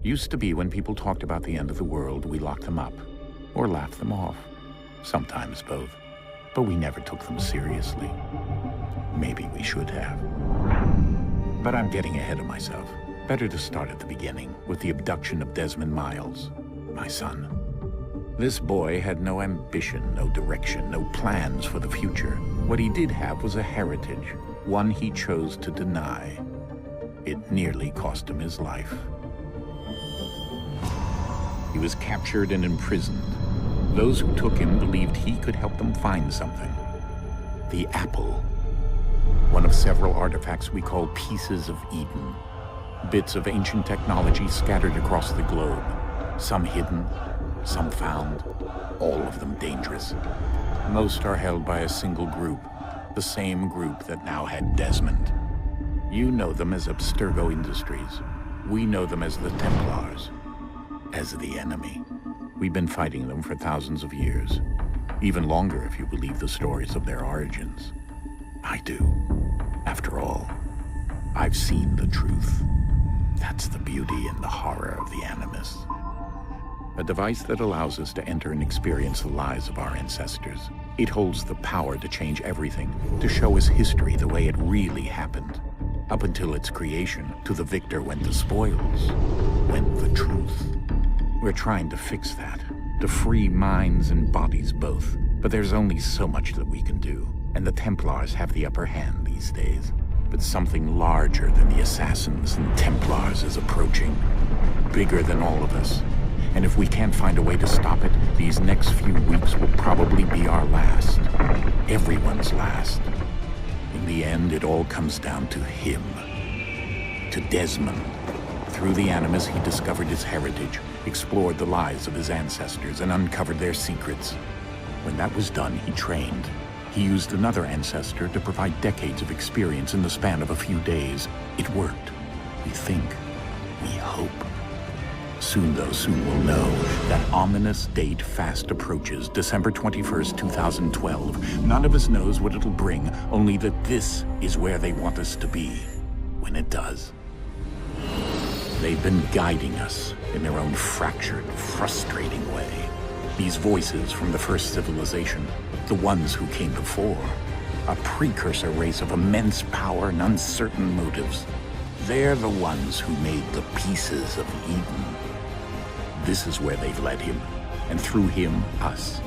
Used to be when people talked about the end of the world, we locked them up, or laughed them off. Sometimes both. But we never took them seriously. Maybe we should have. But I'm getting ahead of myself. Better to start at the beginning, with the abduction of Desmond Miles, my son. This boy had no ambition, no direction, no plans for the future. What he did have was a heritage, one he chose to deny. It nearly cost him his life. He was captured and imprisoned. Those who took him believed he could help them find something. The apple. One of several artifacts we call pieces of Eden. Bits of ancient technology scattered across the globe. Some hidden, some found, all of them dangerous. Most are held by a single group, the same group that now had Desmond. You know them as Abstergo Industries. We know them as the Templars, as the enemy. We've been fighting them for thousands of years, even longer if you believe the stories of their origins. I do. After all, I've seen the truth. That's the beauty and the horror of the Animus. A device that allows us to enter and experience the lives of our ancestors. It holds the power to change everything, to show us history the way it really happened. Up until its creation, to the victor went the spoils, went the truth. We're trying to fix that, to free minds and bodies both. But there's only so much that we can do, and the Templars have the upper hand these days. But something larger than the Assassins and Templars is approaching, bigger than all of us. And if we can't find a way to stop it, these next few weeks will probably be our last. Everyone's last. In the end, it all comes down to him. To Desmond. Through the Animus, he discovered his heritage, explored the lives of his ancestors, and uncovered their secrets. When that was done, he trained. He used another ancestor to provide decades of experience in the span of a few days. It worked. We think. We hope. Soon, though, soon we'll know. That ominous date fast approaches, December 21st, 2012. None of us knows what it'll bring, only that this is where they want us to be, when it does. They've been guiding us in their own fractured, frustrating way. These voices from the first civilization, the ones who came before, a precursor race of immense power and uncertain motives. They're the ones who made the pieces of Eden. This is where they've led him, and through him, us.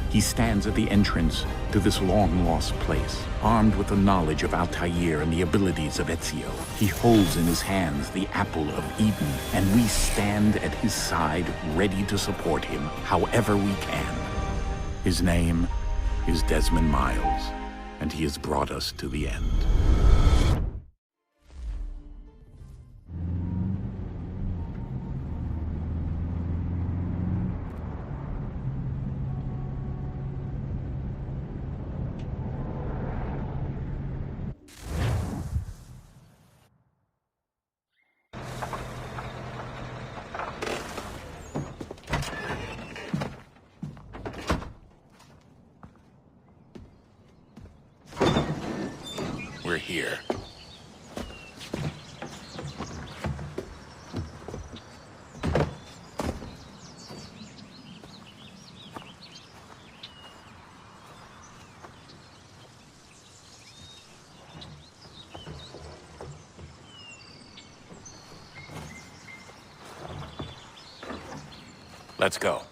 He stands at the entrance to this long-lost place, armed with the knowledge of Altair and the abilities of Ezio. He holds in his hands the apple of Eden, and we stand at his side, ready to support him however we can. His name is Desmond Miles, and he has brought us to the end. We're here. Let's go.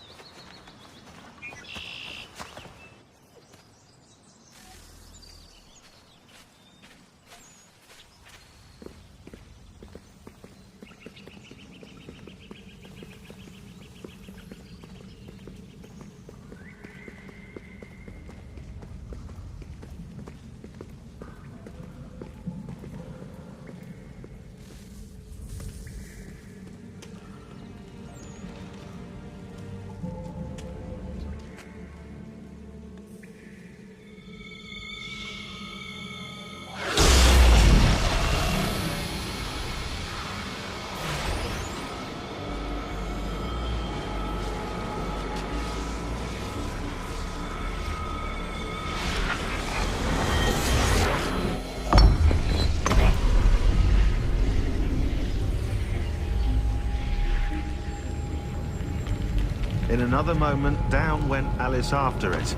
In another moment, down went Alice after it,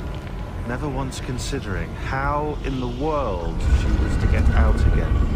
never once considering how in the world she was to get out again.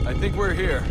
I think we're here.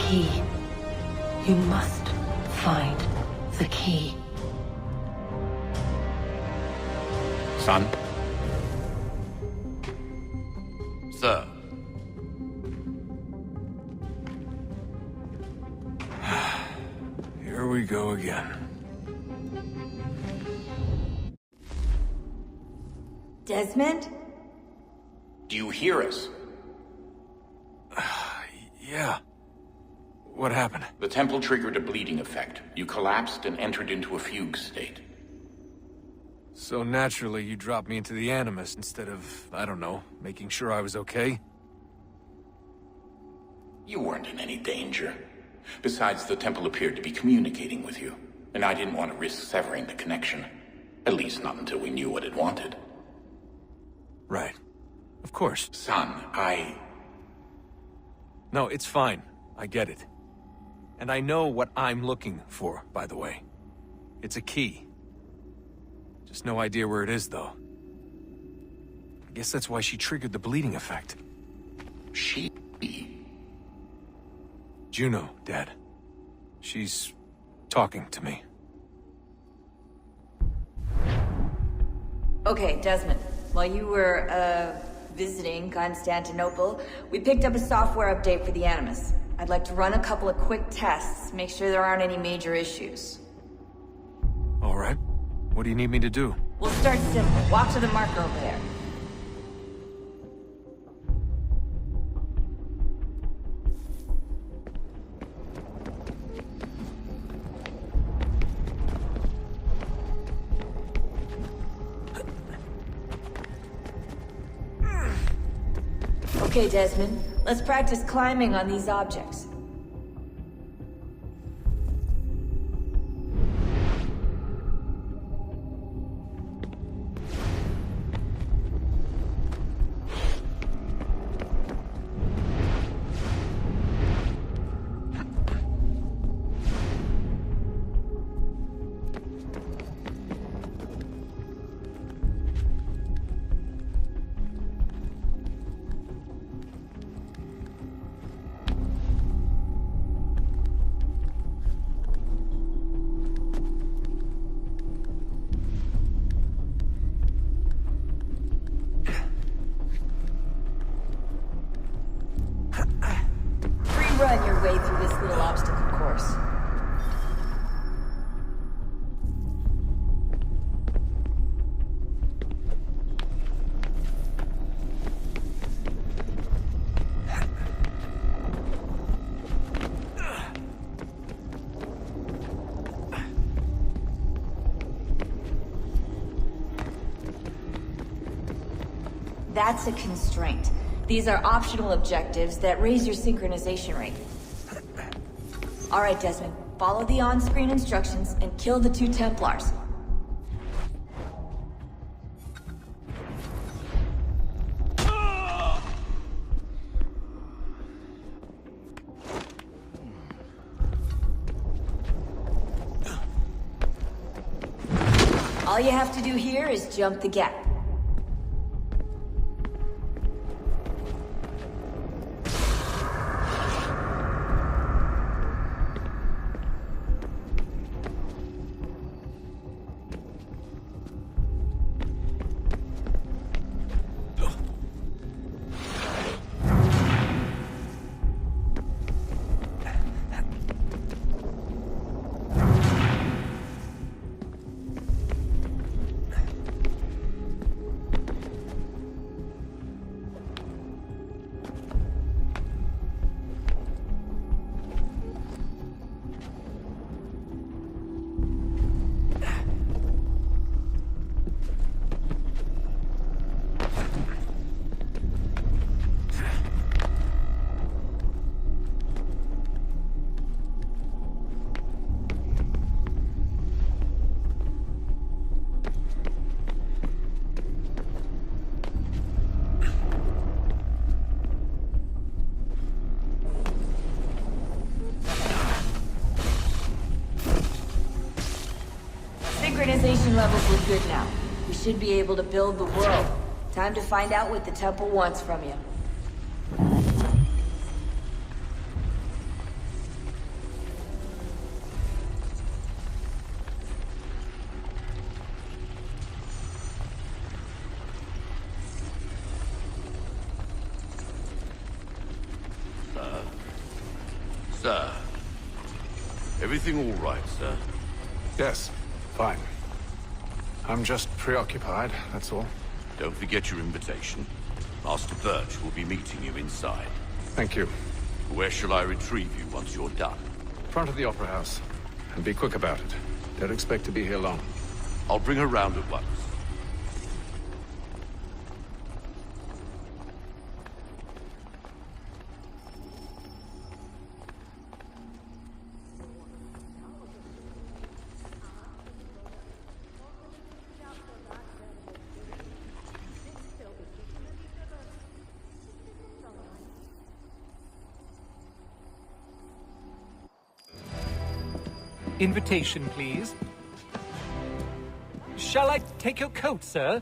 Key. You must find the key. Son? Sir. Here we go again. Desmond? Do you hear us? Yeah. What happened? The temple triggered a bleeding effect. You collapsed and entered into a fugue state. So naturally, you dropped me into the Animus instead of, I don't know, making sure I was okay? You weren't in any danger. Besides, the temple appeared to be communicating with you, and I didn't want to risk severing the connection. At least not until we knew what it wanted. Right. Of course. Son, No, it's fine. I get it. And I know what I'm looking for, by the way. It's a key. Just no idea where it is, though. I guess that's why she triggered the bleeding effect. She? Juno, Dad. She's talking to me. Okay, Desmond. While you were, visiting Constantinople, we picked up a software update for the Animus. I'd like to run a couple of quick tests, make sure there aren't any major issues. All right. What do you need me to do? We'll start simple. Walk to the marker over there. Okay, Desmond. Let's practice climbing on these objects. That's a constraint. These are optional objectives that raise your synchronization rate. Alright, Desmond. Follow the on-screen instructions and kill the 2 Templars. All you have to do here is jump the gap. Synchronization levels look good now. We should be able to build the world. Time to find out what the temple wants from you. Sir. Everything all right, sir? Yes, fine. I'm just preoccupied, that's all. Don't forget your invitation. Master Birch will be meeting you inside. Thank you. Where shall I retrieve you once you're done? Front of the Opera House. And be quick about it. Don't expect to be here long. I'll bring her round at once. Invitation, please. Shall I take your coat, sir?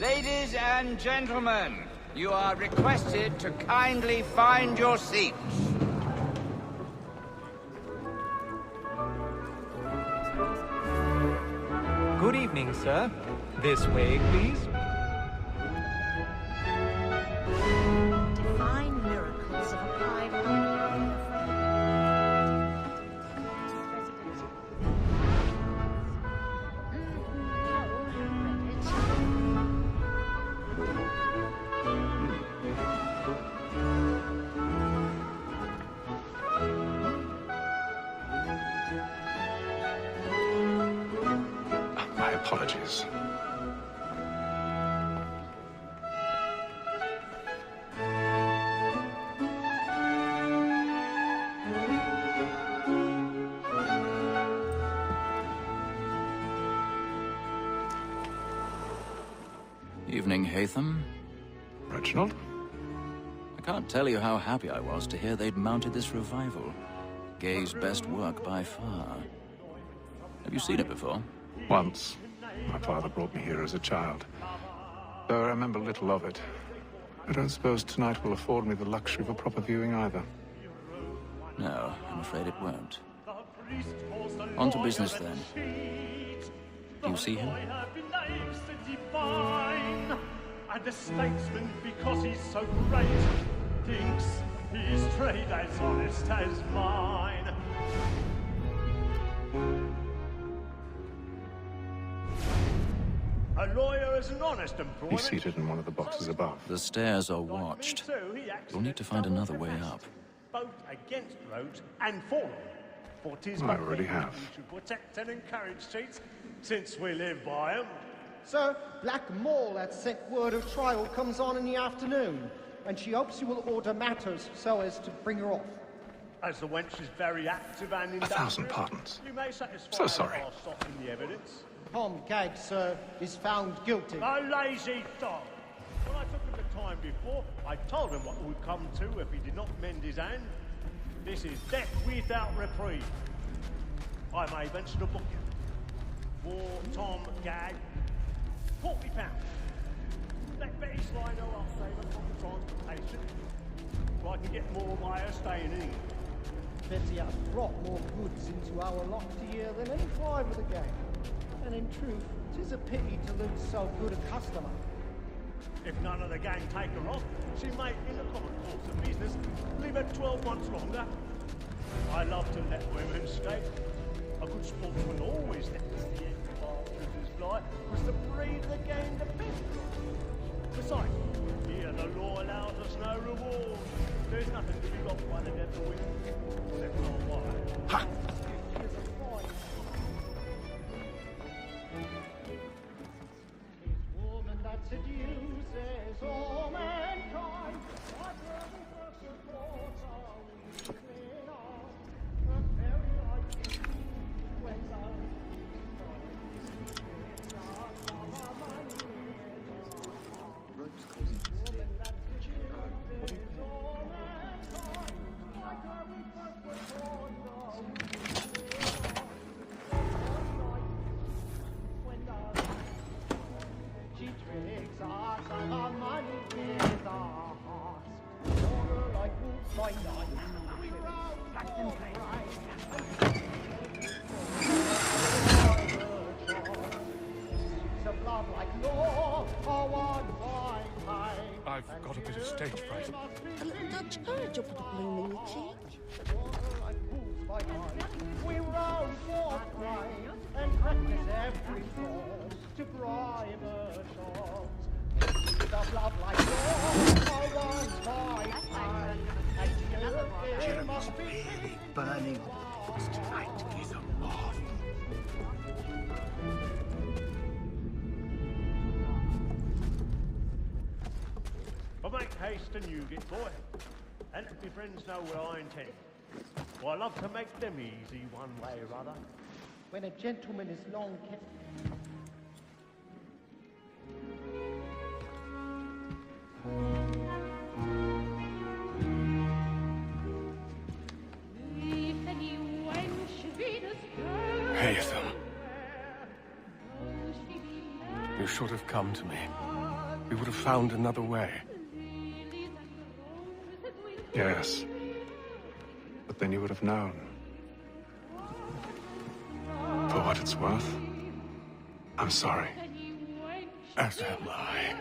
Ladies and gentlemen, you are requested to kindly find your seats. Good evening, sir. This way, please. Divine miracles of applied My apologies. Evening, Hatham. Reginald? I can't tell you how happy I was to hear they'd mounted this revival. Gay's best work by far. Have you seen it before? Once. My father brought me here as a child. Though I remember little of it. I don't suppose tonight will afford me the luxury of a proper viewing either. No, I'm afraid it won't. On to business, then. Do you see him? And the statesman, because he's so great, thinks his trade as honest as mine. A lawyer is an honest employment. He's seated in one of the boxes above. The stairs are watched. You'll need to find another way up. Both against roads and for them. For 'tis I my already duty have. to protect and encourage cheats, since we live by 'em. Sir, Black Mole had sent word her trial comes on in the afternoon, and she hopes you will order matters so as to bring her off. As the wench is very active and industrious, 1,000 pardons. you may satisfy So sorry. her by stopping the evidence. Tom Gag, sir, is found guilty. A lazy dog! When I took him the time before, I told him what it would come to if he did not mend his hand. This is death without reprieve. I may venture to book him. For Tom Gag, £40. Let Betty slide her off saver from the transportation, so I can get more by her staying in. Betty has brought more goods into our lot here than any five of the gang. And in truth, 'tis a pity to lose so good a customer. If none of the gang take her off, she may, in the common course of business, leave her 12 months longer. I love to let women escape. A good sportsman always lets the end of partridges fly, was to breed the gang to best. Besides, here the law allows us no reward. There's nothing to be got by the devil with, except our wives. Ha! Woman that seduces all mankind, what worthy person thoughts are we clean of? A very like you, when thou she tricks us and our money is our hearts. Order like wolves by night, we roam back and Streets of love like law are one fine time. I've got a bit of stage fright. A little Dutch courage will put a bloom in your cheek. Order like wolves by night, we roam for crime and practice every force to bribe her shops. Streets of love like law are one fine time. And you must be Burning hot tonight is a moth. But make haste and use it, boy. And let me friends know what I intend. For I love to make them easy one way or other. when a gentleman is long kept. Haytham. You should have come to me. We would have found another way. Yes. But then you would have known. For what it's worth, I'm sorry. As am I.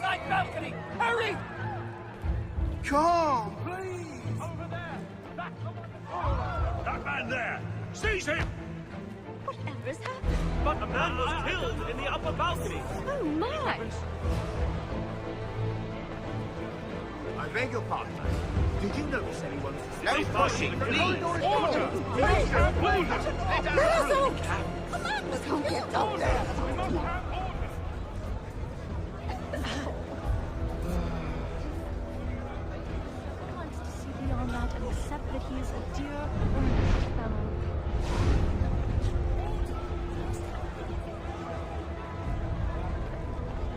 Side balcony! Hurry! Come, please! Over there! That man there! Seize him! Whatever has happened? But the man was killed in the upper balcony! Oh my! I beg your pardon, man. Did you notice anyone's... No pushing, please! Order! Please! Let us through! Come on, let's go get up there! We must have order! Wants to see beyond that and accept that he is a dear, earnest fellow.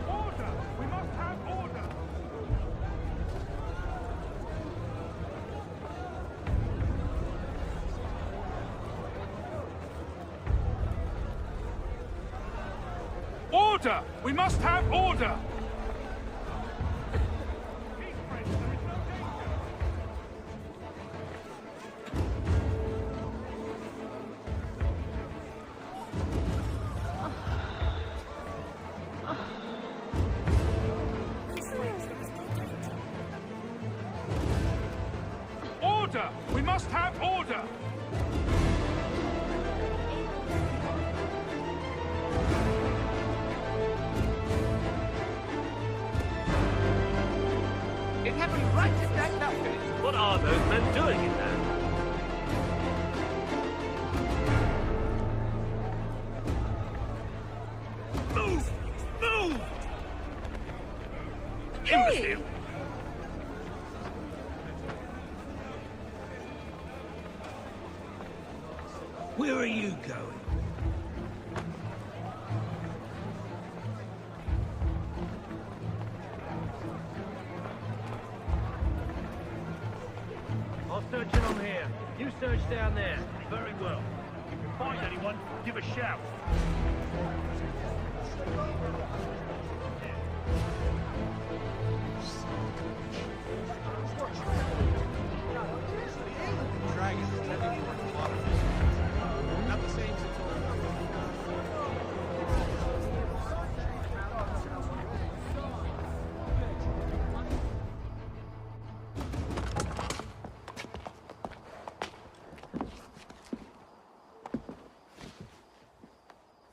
Order! We must have order! Order! We must have order! Order! We must have order! It happened right at that balcony. What are those men doing in there? Move! Move! Imbecile! Where are you going? I'll search in on here. You search down there. Very well. If you find anyone, give a shout.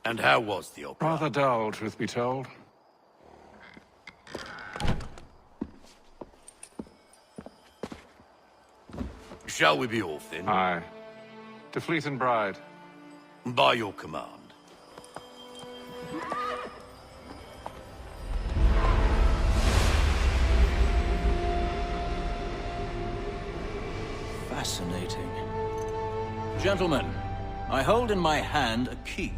And how was the opera? Rather dull, truth be told. Shall we be off then? Aye. To Fleet and Bride. By your command. Fascinating. Gentlemen, I hold in my hand a key.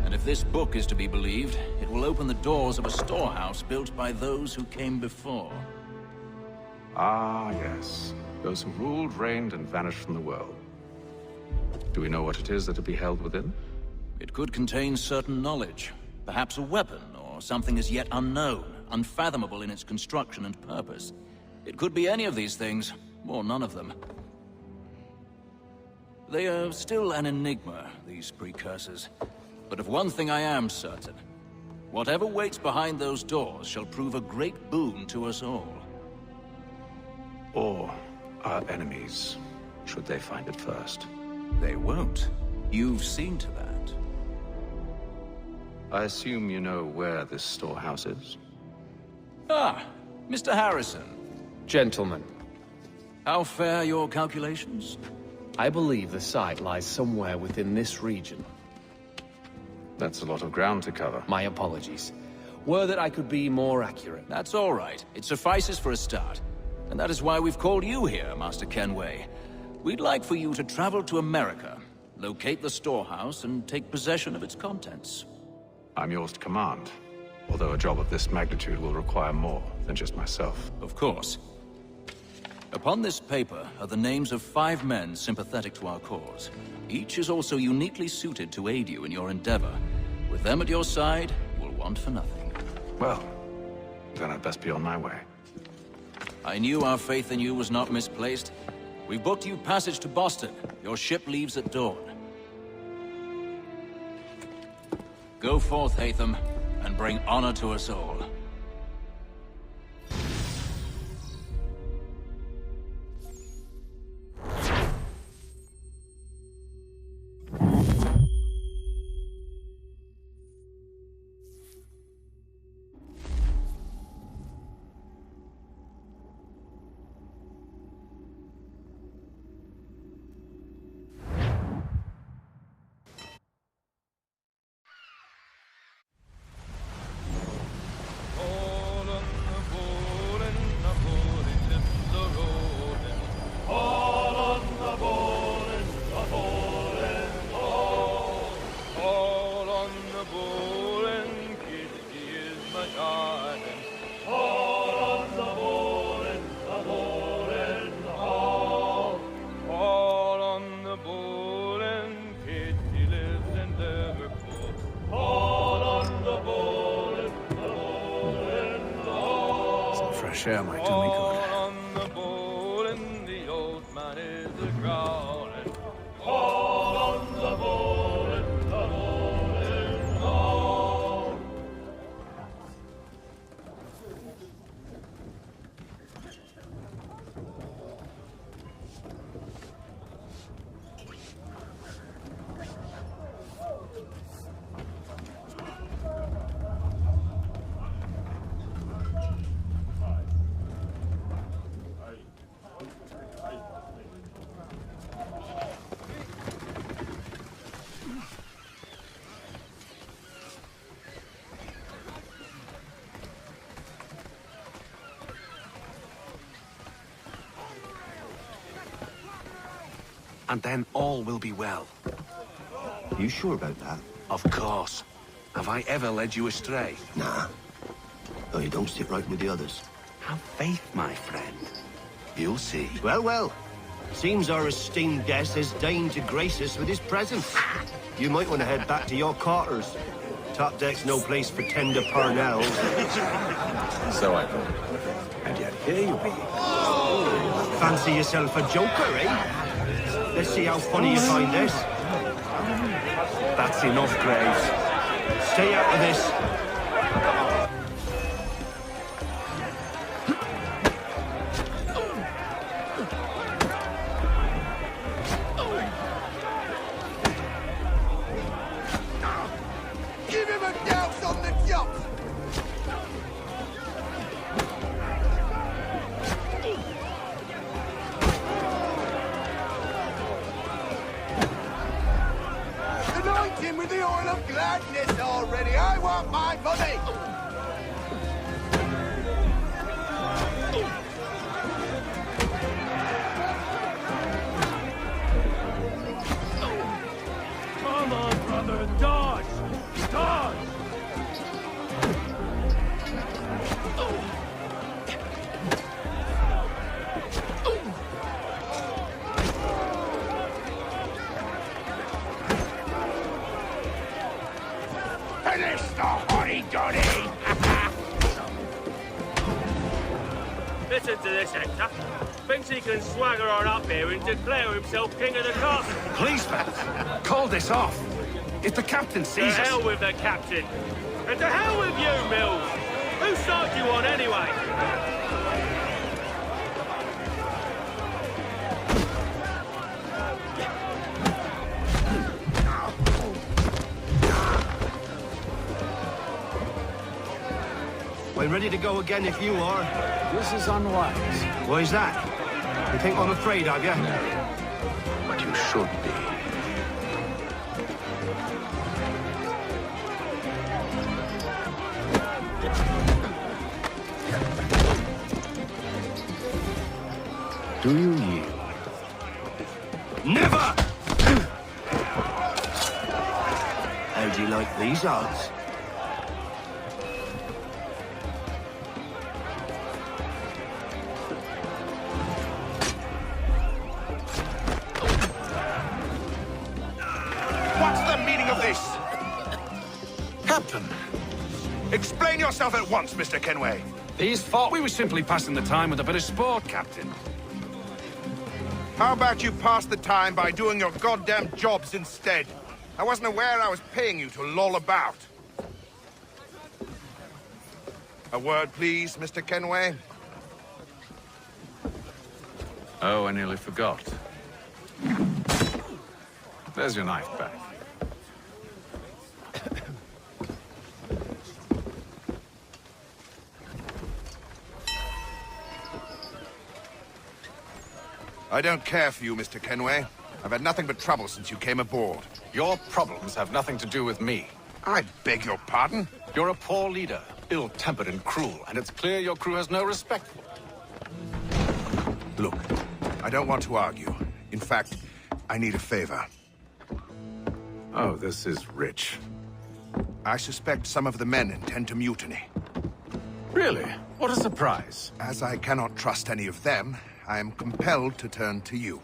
And if this book is to be believed, it will open the doors of a storehouse built by those who came before. Ah, yes. Those who ruled, reigned, and vanished from the world. Do we know what it is that will be held within? It could contain certain knowledge. Perhaps a weapon, or something as yet unknown, unfathomable in its construction and purpose. It could be any of these things, or none of them. They are still an enigma, these precursors. But of one thing I am certain. Whatever waits behind those doors shall prove a great boon to us all. Or our enemies, should they find it first. They won't. You've seen to that. I assume you know where this storehouse is? Ah, Mr. Harrison. Gentlemen. How fare your calculations? I believe the site lies somewhere within this region. That's a lot of ground to cover. My apologies. Were that I could be more accurate. That's all right. It suffices for a start. And that is why we've called you here, Master Kenway. We'd like for you to travel to America, locate the storehouse, and take possession of its contents. I'm yours to command. Although a job of this magnitude will require more than just myself. Of course. Upon this paper are the names of 5 men sympathetic to our cause. Each is also uniquely suited to aid you in your endeavor. With them at your side, you will want for nothing. Well, then I'd best be on my way. I knew our faith in you was not misplaced. We've booked you passage to Boston. Your ship leaves at dawn. Go forth, Hatham, and bring honor to us all. share my tummy good. On the bowl and the old man is a-growling. All on the bowl and the bowl is gone. And then all will be well. You sure about that? Of course. Have I ever led you astray? Nah. No, you don't sit right with the others. Have faith, my friend. You'll see. Well, well. Seems our esteemed guest has deigned to grace us with his presence. You might want to head back to your quarters. Top deck's no place for tender parnells. So I thought. And yet here you be. Fancy yourself a joker, eh? Let's see how funny you find this. That's enough, Graves. Stay out of this. Give him a douse on the jump! Anoint him with the oil of gladness already! I want my money! Come on, brother, dodge! Dodge! Finish the hotty-dotty! Listen to this, Hector. Thinks he can swagger on up here and declare himself king of the castle. Please, man. Call this off. If the captain To sees us... hell with the captain. And to hell with you, Mills. Whose side you on, anyway? We're ready to go again if you are. This is unwise. Why is that? You think I'm afraid of you? But you should be. Do you yield? Never! How do you like these odds? What's the meaning of this? Captain! Explain yourself at once, Mr. Kenway. These thought we were simply passing the time with a bit of sport, Captain. How about you pass the time by doing your goddamn jobs instead? I wasn't aware I was paying you to loll about. A word, please, Mr. Kenway. Oh, I nearly forgot. There's your knife back. I don't care for you, Mr. Kenway. I've had nothing but trouble since you came aboard. Your problems have nothing to do with me. I beg your pardon? You're a poor leader, ill-tempered and cruel, and it's clear your crew has no respect for you. Look, I don't want to argue. In fact, I need a favor. Oh, this is rich. I suspect some of the men intend to mutiny. Really? What a surprise. As I cannot trust any of them, I am compelled to turn to you.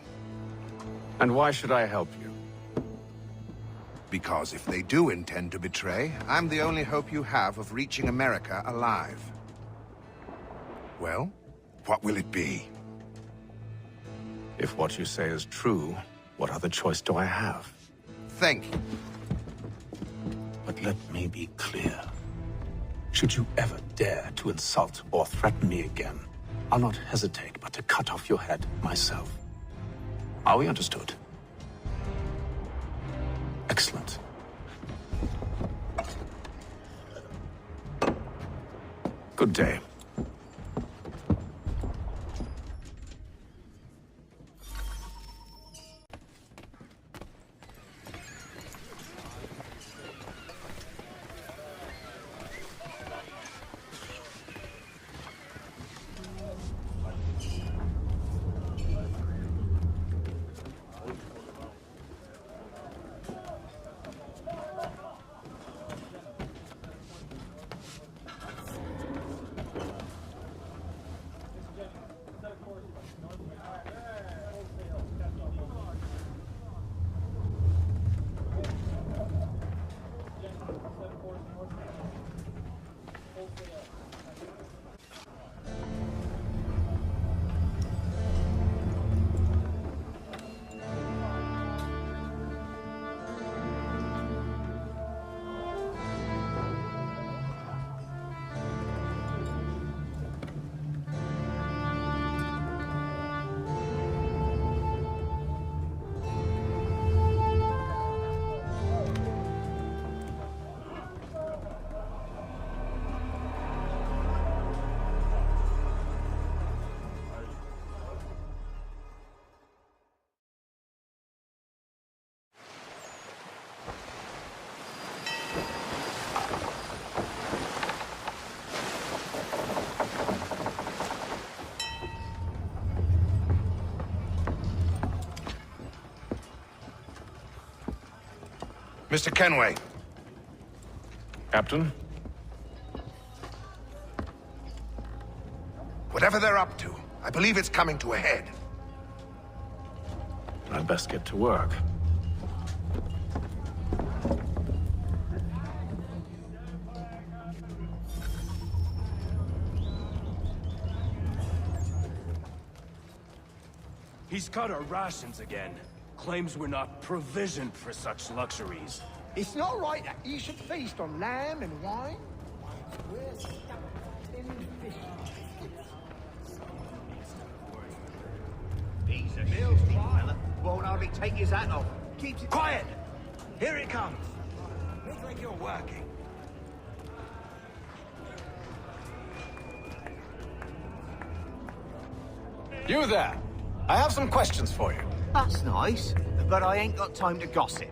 And why should I help you? Because if they do intend to betray, I'm the only hope you have of reaching America alive. Well, what will it be? If what you say is true, what other choice do I have? Think. But let me be clear. Should you ever dare to insult or threaten me again, I'll not hesitate but to cut off your head myself. Are we understood? Excellent. Good day. Mr. Kenway. Captain? Whatever they're up to, I believe it's coming to a head. I'd best get to work. He's cut our rations again. Claims we're not provisioned for such luxuries. It's not right that you should feast on lamb and wine. He's a meal fella. Won't hardly take his hat off. Keeps it quiet. Here it comes. Looks like you're working. You there! I have some questions for you. That's nice, but I ain't got time to gossip.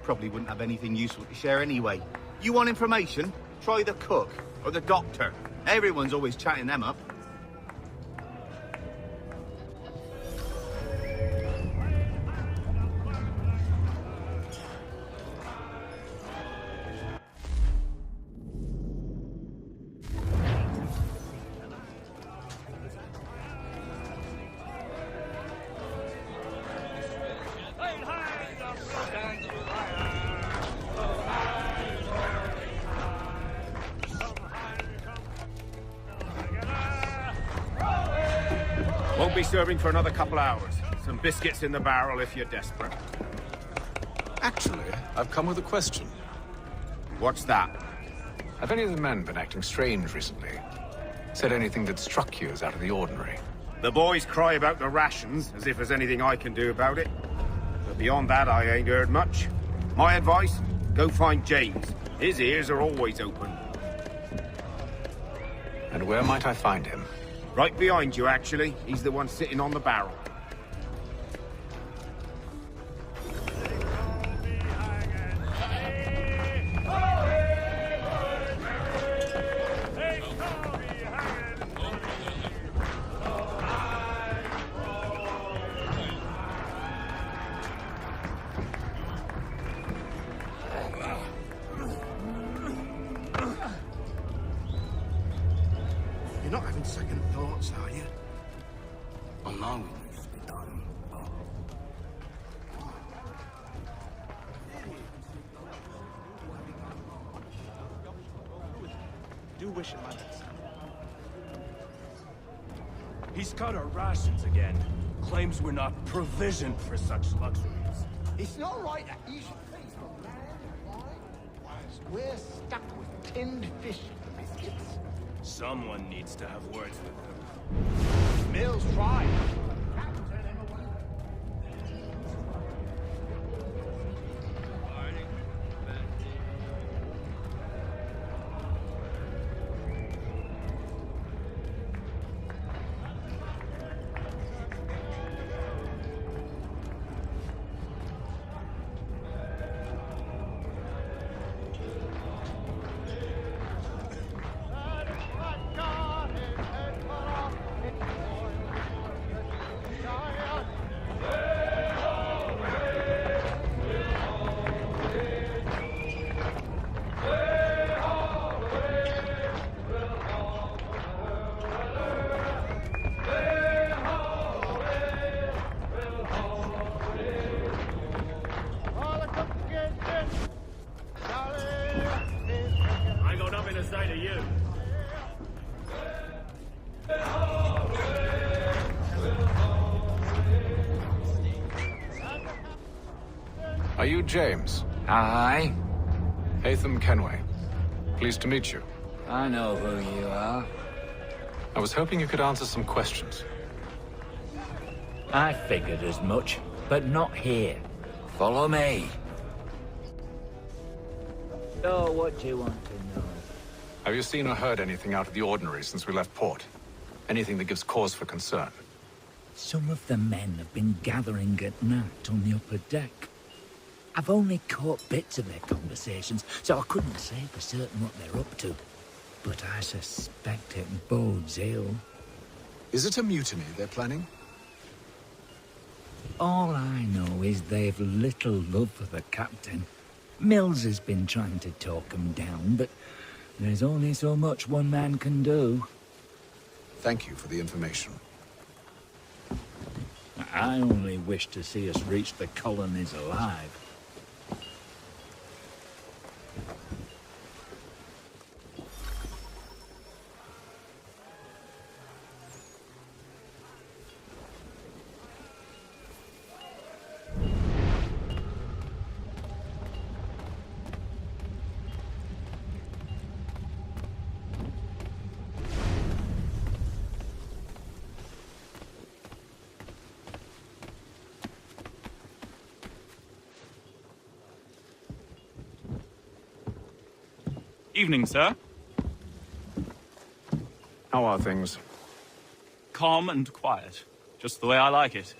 Probably wouldn't have anything useful to share anyway. You want information? Try the cook or the doctor. Everyone's always chatting them up. Won't be serving for another couple hours. Some biscuits in the barrel if you're desperate. Actually, I've come with a question. What's that? Have any of the men been acting strange recently? Said anything that struck you as out of the ordinary? The boys cry about the rations, as if there's anything I can do about it. But beyond that, I ain't heard much. My advice? Go find James. His ears are always open. And where might I find him? Right behind you, actually. He's the one sitting on the barrel. You're not having second thoughts, are you? Oh, no, it needs to be done. Do wish it, lads. He's cut our rations again. Claims we're not provisioned for such luxuries. It's not right that you should face the man. Why? We're stuck with tinned fish and biscuits. Someone needs to have words with them. Mills tried. I got nothing to say to you. Are you James? Aye. Hatham Kenway. Pleased to meet you. I know who you are. I was hoping you could answer some questions. I figured as much, but not here. Follow me. So, what do you want to know? Have you seen or heard anything out of the ordinary since we left port? Anything that gives cause for concern? Some of the men have been gathering at night on the upper deck. I've only caught bits of their conversations, so I couldn't say for certain what they're up to. But I suspect it bodes ill. Is it a mutiny they're planning? All I know is they've little love for the captain. Mills has been trying to talk him down, but there's only so much one man can do. Thank you for the information. I only wish to see us reach the colonies alive. Evening, sir. How are things? Calm and quiet. Just the way I like it.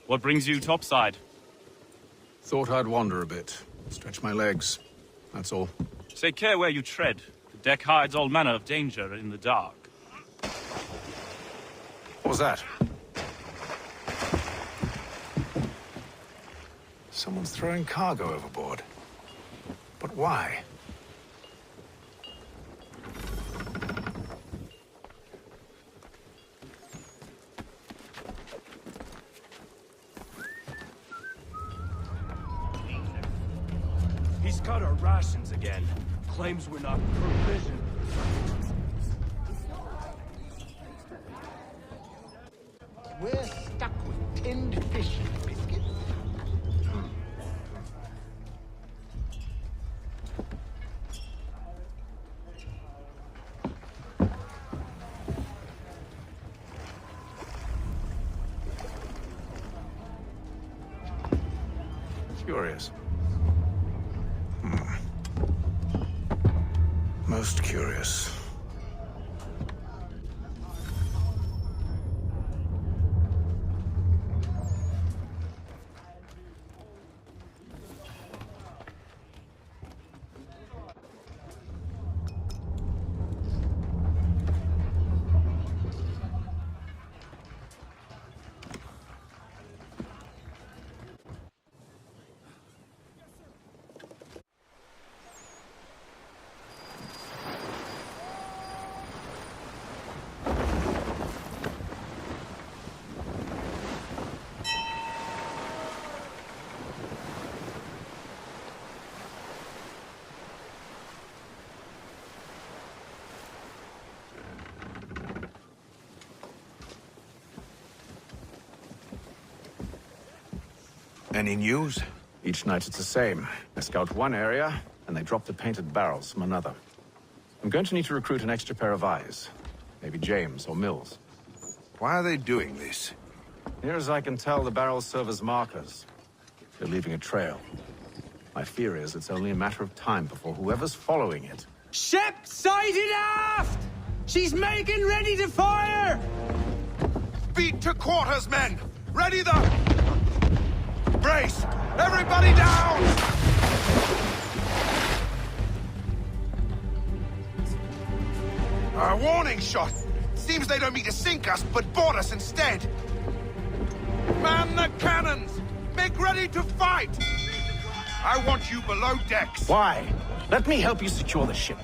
What brings you topside? Thought I'd wander a bit. Stretch my legs. That's all. Take care where you tread. The deck hides all manner of danger in the dark. What was that? Someone's throwing cargo overboard. But why? He's cut our rations again. Claims we're not provisioned. We're stuck with tinned fish and biscuits. Curious. Most curious. Any news? Each night it's the same. They scout one area, and they drop the painted barrels from another. I'm going to need to recruit an extra pair of eyes. Maybe James or Mills. Why are they doing this? Near as I can tell, the barrels serve as markers. They're leaving a trail. My fear is it's only a matter of time before whoever's following it... Ship sighted aft! She's making ready to fire! Beat to quarters, men! Ready the... Brace! Everybody down! A warning shot! Seems they don't mean to sink us, but board us instead! Man the cannons! Make ready to fight! I want you below decks! Why? Let me help you secure the ship.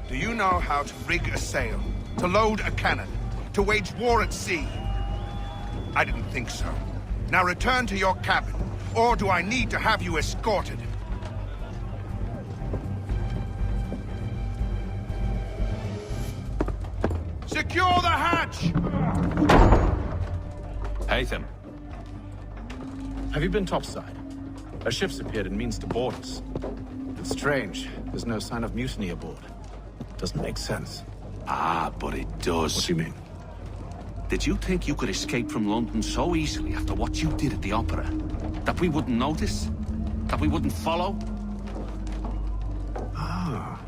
Do you know how to rig a sail? To load a cannon? To wage war at sea? I didn't think so. Now return to your cabin, or do I need to have you escorted? Secure the hatch! Haytham. Have you been topside? A ship's appeared and means to board us. It's strange. There's no sign of mutiny aboard. Doesn't make sense. Ah, but it does. What do you mean? Did you think you could escape from London so easily after what you did at the opera? That we wouldn't notice? That we wouldn't follow? Ah.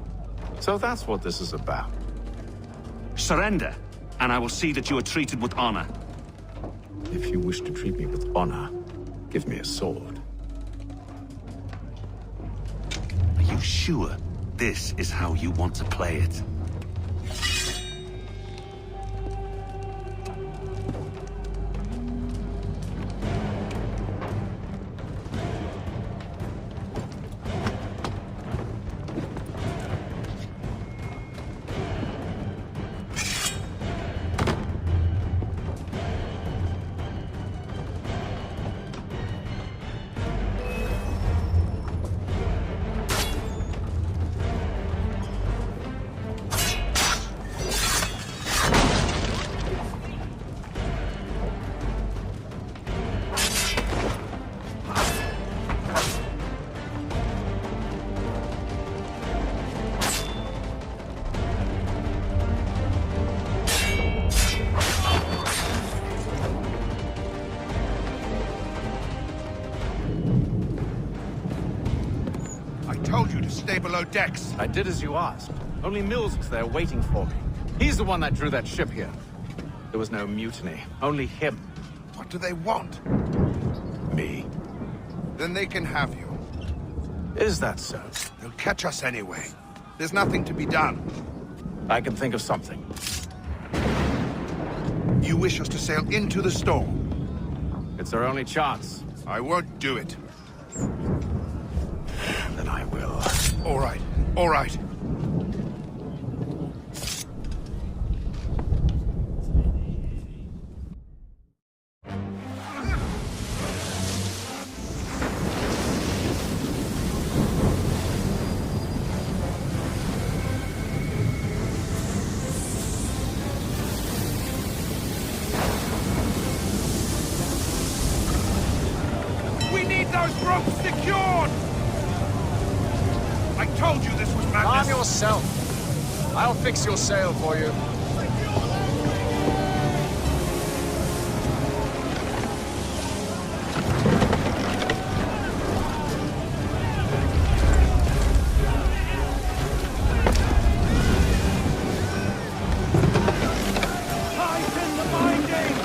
So that's what this is about. Surrender, and I will see that you are treated with honor. If you wish to treat me with honor, give me a sword. Are you sure this is how you want to play it? Stay below decks. I did as you asked. Only Mills was there waiting for me. He's the one that drew that ship here. There was no mutiny, only him. What do they want? Me. Then they can have you. Is that so? They'll catch us anyway. There's nothing to be done. I can think of something. You wish us to sail into the storm? It's our only chance. I won't do it. Then I will. All right. All right. We need those ropes secured! I told you this was madness! Calm yourself. I'll fix your sail for you. Tighten the binding!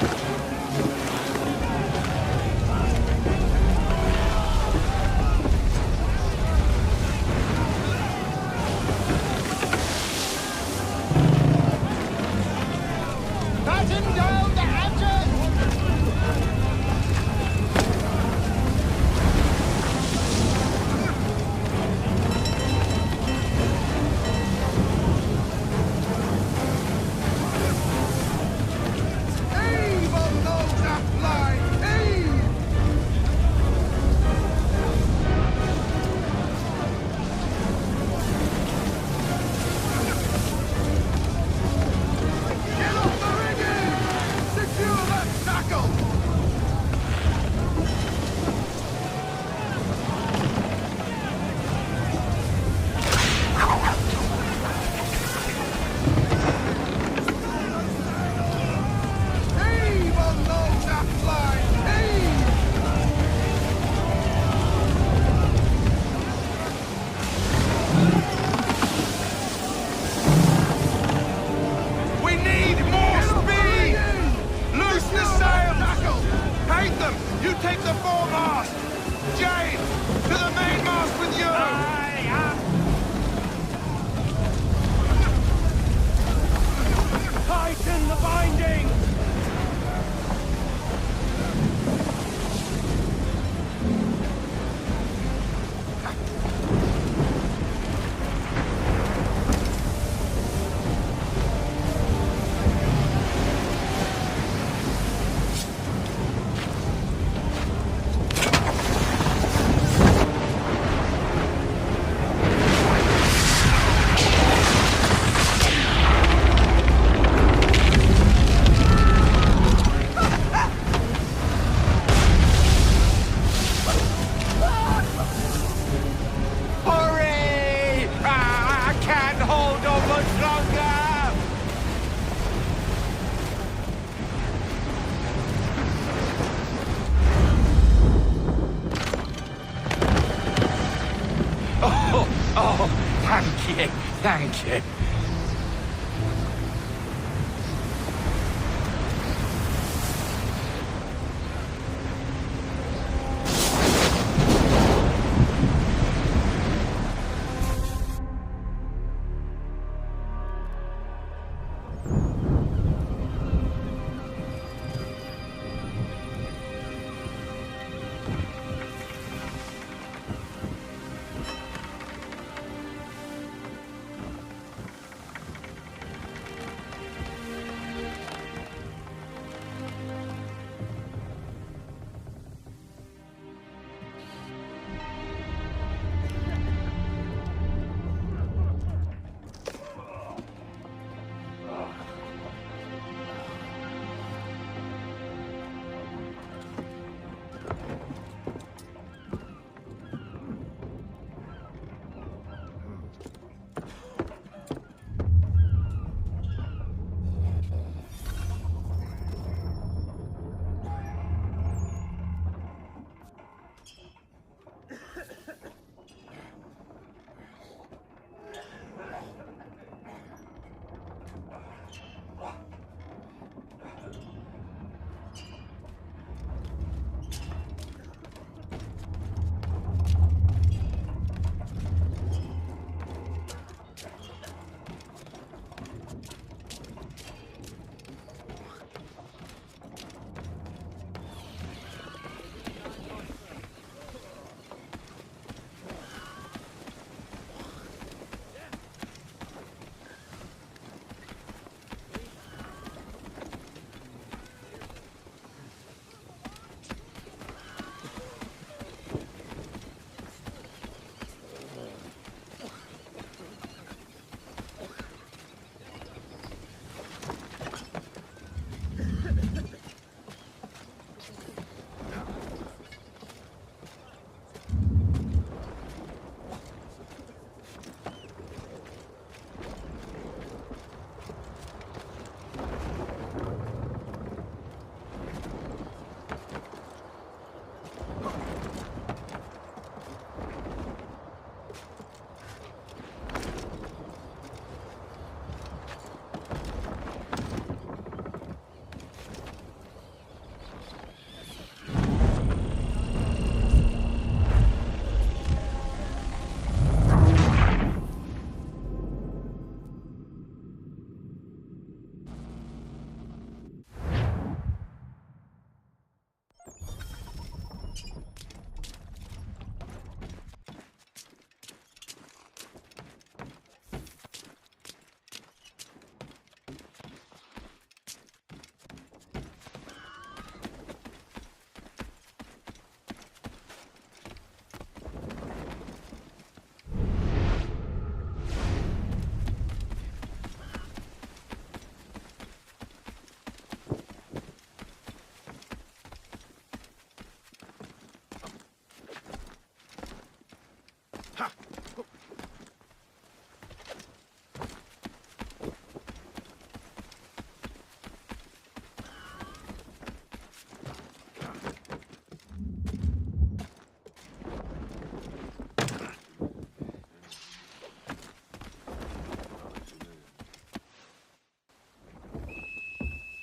Thank you.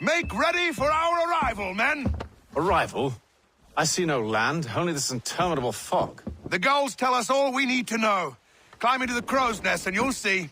Make ready for our arrival, men! Arrival? I see no land, only this interminable fog. The gulls tell us all we need to know. Climb into the crow's nest and you'll see.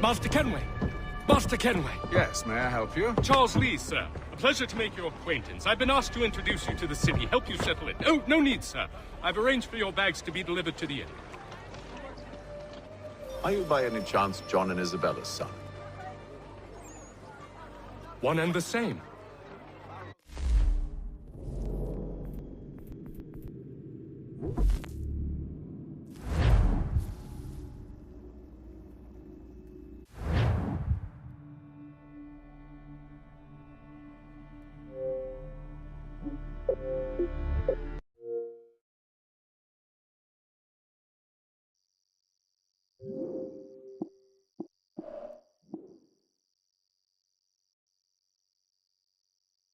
Master Kenway! Master Kenway! Yes, may I help you? Charles Lee, sir. A pleasure to make your acquaintance. I've been asked to introduce you to the city, help you settle it. Oh, no need, sir. I've arranged for your bags to be delivered to the inn. Are you by any chance John and Isabella's son? One and the same.